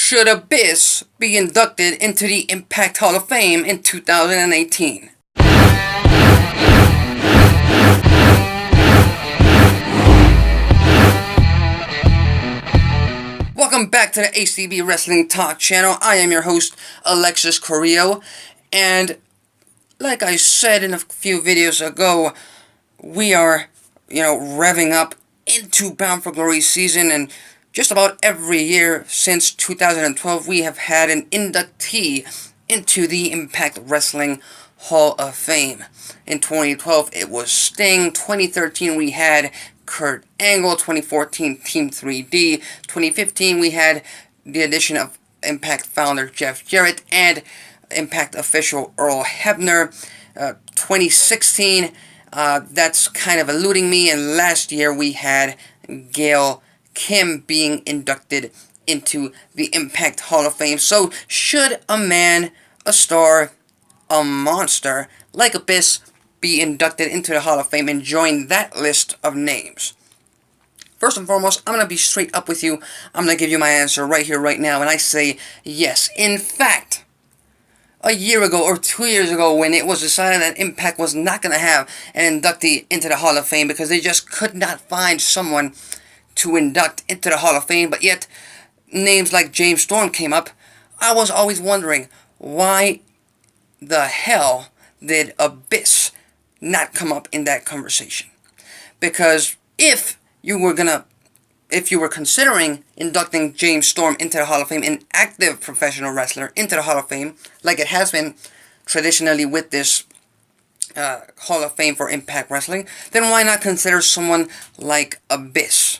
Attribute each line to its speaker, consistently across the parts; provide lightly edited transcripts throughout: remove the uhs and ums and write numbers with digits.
Speaker 1: Should Abyss be inducted into the Impact Hall of Fame in 2018? Welcome back to the ACB Wrestling Talk channel. I am your host, Alexis, and like I said in a few videos ago, we are, revving up into Bound for Glory season, and just about every year since 2012, we have had an inductee into the Impact Wrestling Hall of Fame. In 2012, it was Sting. 2013, we had Kurt Angle. 2014, Team 3D. 2015, we had the addition of Impact founder Jeff Jarrett and Impact official Earl Hebner. 2016, that's kind of eluding me, and last year we had Gail Kim being inducted into the Impact Hall of Fame. So, should a man, a star, a monster like Abyss be inducted into the Hall of Fame and join that list of names? First and foremost, I'm going to be straight up with you. I'm going to give you my answer right here, right now, and I say yes. In fact, a year ago or 2 years ago, when it was decided that Impact was not going to have an inductee into the Hall of Fame because they just could not find someone to induct into the Hall of Fame, but yet names like James Storm came up, I was always wondering, why the hell did Abyss not come up in that conversation? Because if you were considering inducting James Storm into the Hall of Fame, an active professional wrestler into the Hall of Fame, like it has been traditionally with this Hall of Fame for Impact Wrestling, then why not consider someone like Abyss?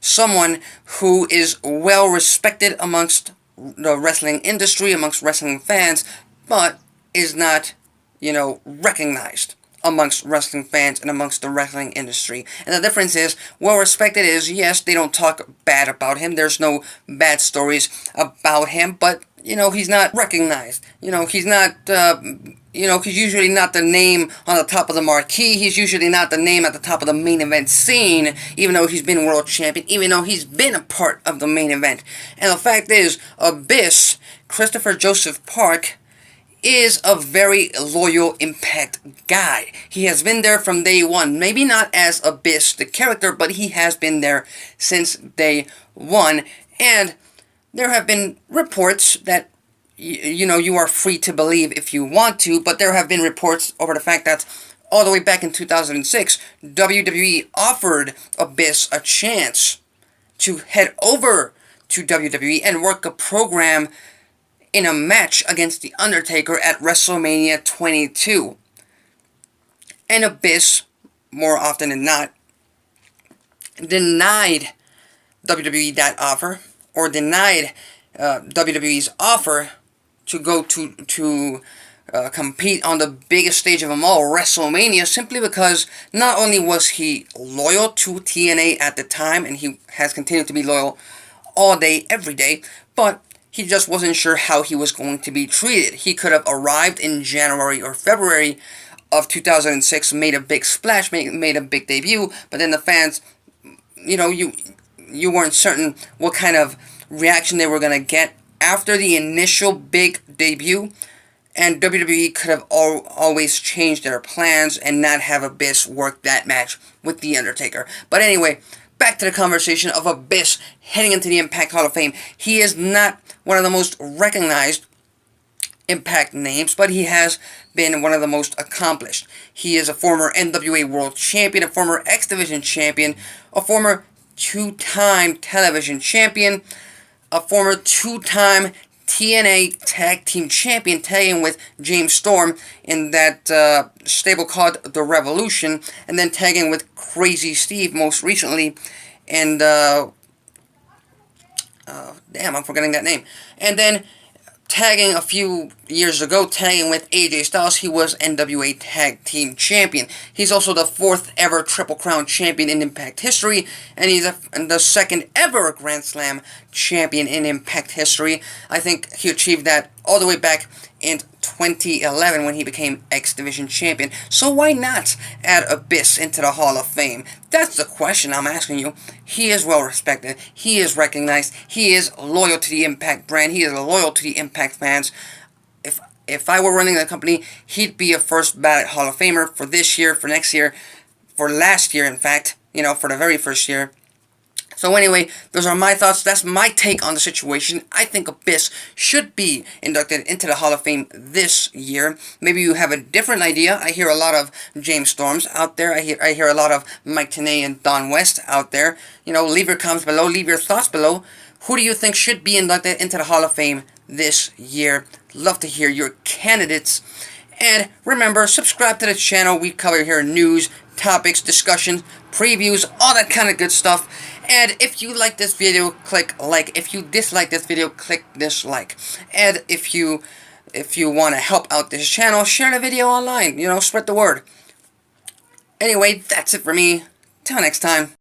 Speaker 1: Someone who is well respected amongst the wrestling industry, amongst wrestling fans, but is not, recognized amongst wrestling fans and amongst the wrestling industry. And the difference is, well respected is, yes, they don't talk bad about him. There's no bad stories about him, but, he's not recognized. He's not, he's usually not the name on the top of the marquee. He's usually not the name at the top of the main event scene, even though he's been world champion, even though he's been a part of the main event. And the fact is, Abyss, Christopher Joseph Park, is a very loyal Impact guy. He has been there from day one. Maybe not as Abyss, the character, but he has been there since day one. And there have been reports that, you are free to believe if you want to, but there have been reports over the fact that all the way back in 2006, WWE offered Abyss a chance to head over to WWE and work a program in a match against The Undertaker at WrestleMania 22. And Abyss, more often than not, denied WWE that offer, or denied WWE's offer to go to compete on the biggest stage of them all, WrestleMania, simply because not only was he loyal to TNA at the time, and he has continued to be loyal all day, every day, but he just wasn't sure how he was going to be treated. He could have arrived in January or February of 2006, made a big splash, made a big debut, but then the fans, you weren't certain what kind of reaction they were going to get after the initial big debut, and WWE could have always changed their plans and not have Abyss work that match with The Undertaker. But anyway, back to the conversation of Abyss heading into the Impact Hall of Fame. He is not one of the most recognized Impact names, but he has been one of the most accomplished. He is a former NWA World Champion, a former X Division Champion, a former two-time television champion, a former two-time TNA Tag Team Champion, tagging with James Storm in that stable called The Revolution, and then tagging with Crazy Steve most recently, and damn, I'm forgetting that name. And then tagging a few years ago, tagging with AJ Styles, he was NWA Tag Team Champion. He's also the 4th ever Triple Crown Champion in Impact history, and he's the 2nd ever Grand Slam Champion in Impact history. I think he achieved that all the way back in 2011 when he became X Division champion. So why not add Abyss into the Hall of Fame? That's the question I'm asking you. He is well respected. He is recognized. He is loyal to the Impact brand. He is loyal to the Impact fans. If I were running the company, he'd be a first ballot Hall of Famer for this year, for next year, for last year, in fact, for the very first year. So anyway, those are my thoughts. That's my take on the situation. I think Abyss should be inducted into the Hall of Fame this year. Maybe you have a different idea. I hear a lot of James Storms out there. I hear a lot of Mike Tenay and Don West out there. Leave your comments below. Leave your thoughts below. Who do you think should be inducted into the Hall of Fame this year? Love to hear your candidates. And remember, subscribe to the channel. We cover here news, topics, discussions, previews, all that kind of good stuff. And if you like this video, click like. If you dislike this video, click dislike. And if you want to help out this channel, share the video online. Spread the word. Anyway, that's it for me. Till next time.